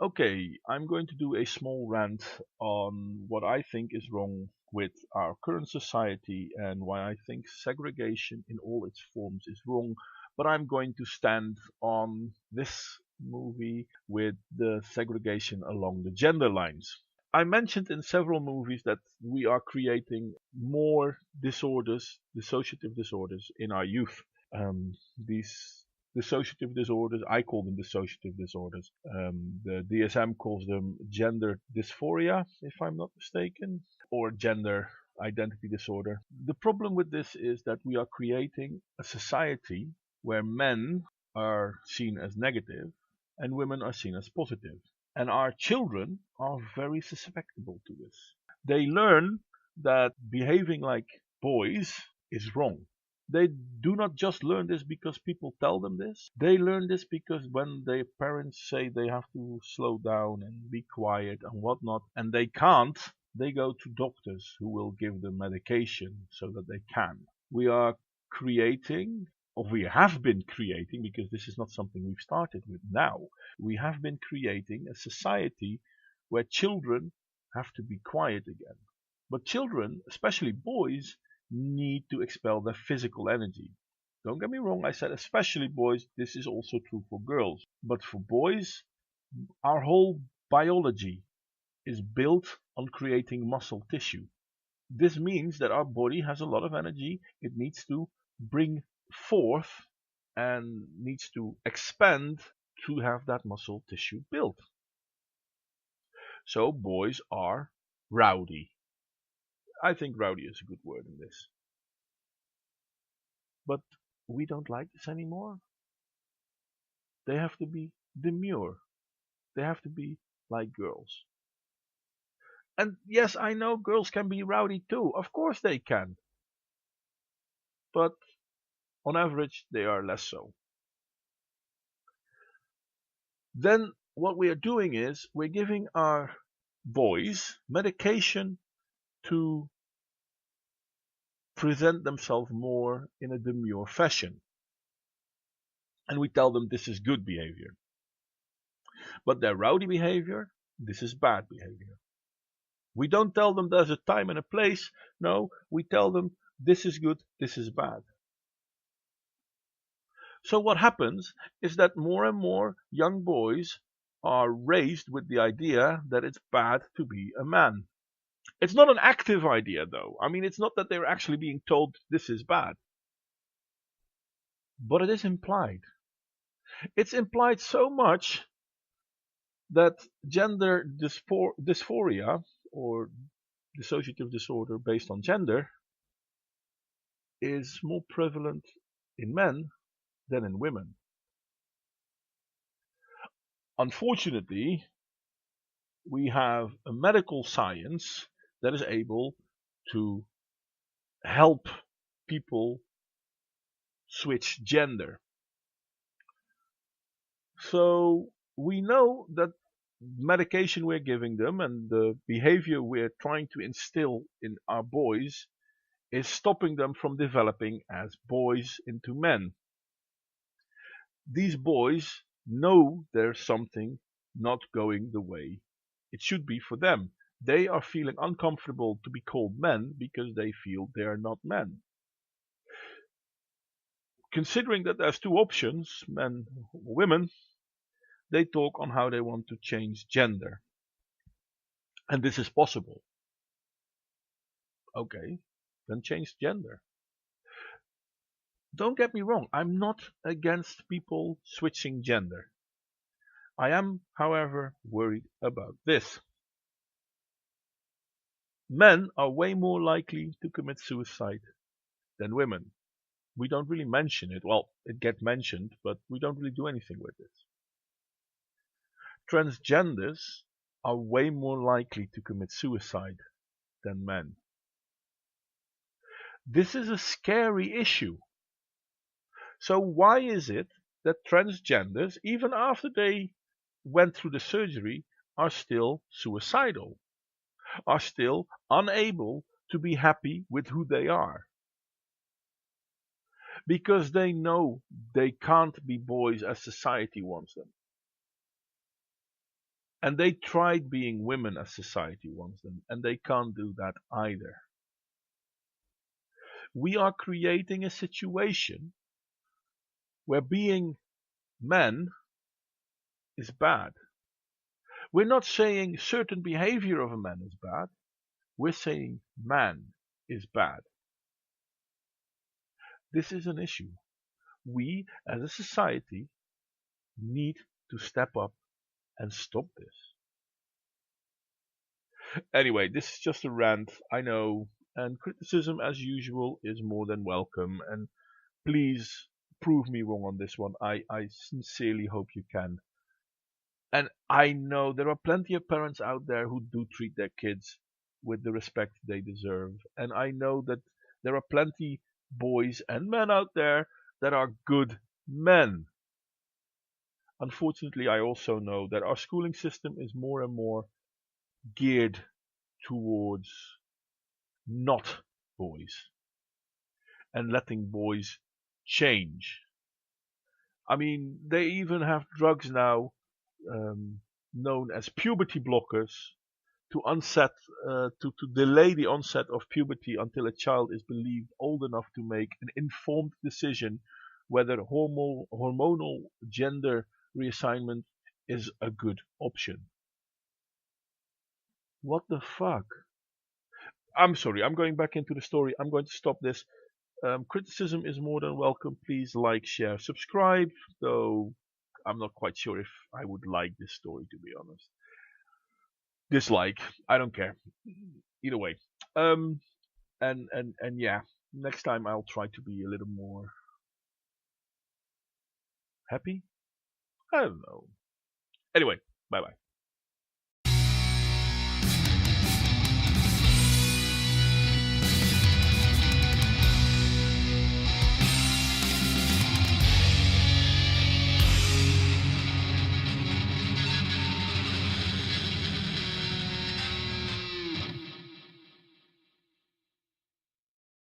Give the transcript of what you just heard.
Okay, I'm going to do a small rant on what I think is wrong with our current society and why I think segregation in all its forms is wrong. But I'm going to stand on this movie with the segregation along the gender lines. I mentioned in several movies that we are creating more disorders, dissociative disorders, in our youth. These dissociative disorders, I call them dissociative disorders. The DSM calls them gender dysphoria, if I'm not mistaken, or gender identity disorder. The problem with this is that we are creating a society where men are seen as negative and women are seen as positive. And our children are very susceptible to this. They learn that behaving like boys is wrong. They do not just learn this because people tell them this. They learn this because when their parents say they have to slow down and be quiet and whatnot, and they can't, they go to doctors who will give them medication so that they can. We are creating, or we have been creating, because this is not something we've started with now, we have been creating a society where children have to be quiet again. But children, especially boys, need to expel their physical energy. Don't get me wrong, I said especially boys, this is also true for girls. But for boys, our whole biology is built on creating muscle tissue. This means that our body has a lot of energy it needs to bring forth and needs to expand to have that muscle tissue built. So boys are rowdy. I think rowdy is a good word in this. But we don't like this anymore. They have to be demure. They have to be like girls. And yes, I know girls can be rowdy too. Of course they can. But on average, they are less so. Then what we are doing is we're giving our boys medication to present themselves more in a demure fashion. And we tell them this is good behavior. But their rowdy behavior, this is bad behavior. We don't tell them there's a time and a place. No, we tell them this is good, this is bad. So what happens is that more and more young boys are raised with the idea that it's bad to be a man. It's not an active idea though. I mean, it's not that they're actually being told this is bad. But it is implied. It's implied so much that gender dysphoria or dissociative disorder based on gender is more prevalent in men than in women. Unfortunately, we have a medical science that is able to help people switch gender. So we know that medication we're giving them and the behavior we're trying to instill in our boys is stopping them from developing as boys into men. These boys know there's something not going the way it should be for them. They are feeling uncomfortable to be called men because they feel they are not men. Considering that there's two options, men or women, they talk on how they want to change gender. And this is possible. Okay, then change gender. Don't get me wrong, I'm not against people switching gender. I am, however, worried about this. Men are way more likely to commit suicide than women. We don't really mention it. Well, it gets mentioned, but we don't really do anything with it. Transgenders are way more likely to commit suicide than men. This is a scary issue. So why is it that transgenders, even after they went through the surgery, are still suicidal, are still unable to be happy with who they are? Because they know they can't be boys as society wants them. And they tried being women as society wants them, and they can't do that either. We are creating a situation where being men is bad. We're not saying certain behavior of a man is bad. We're saying man is bad. This is an issue. We, as a society, need to step up and stop this. Anyway, this is just a rant, I know, and criticism, as usual, is more than welcome. And please prove me wrong on this one. I sincerely hope you can. And I know there are plenty of parents out there who do treat their kids with the respect they deserve. And I know that there are plenty boys and men out there that are good men. Unfortunately, I also know that our schooling system is more and more geared towards not boys and letting boys change. I mean, they even have drugs now known as puberty blockers to to delay the onset of puberty until a child is believed old enough to make an informed decision whether hormonal gender reassignment is a good option. What the fuck? I'm sorry, I'm going back into the story. I'm going to stop this. Criticism is more than welcome. Please like, share, subscribe. Though I'm not quite sure if I would like this story, to be honest. Dislike, I don't care. Either way. Um, and yeah, next time I'll try to be a little more happy. I don't know. Anyway, bye bye.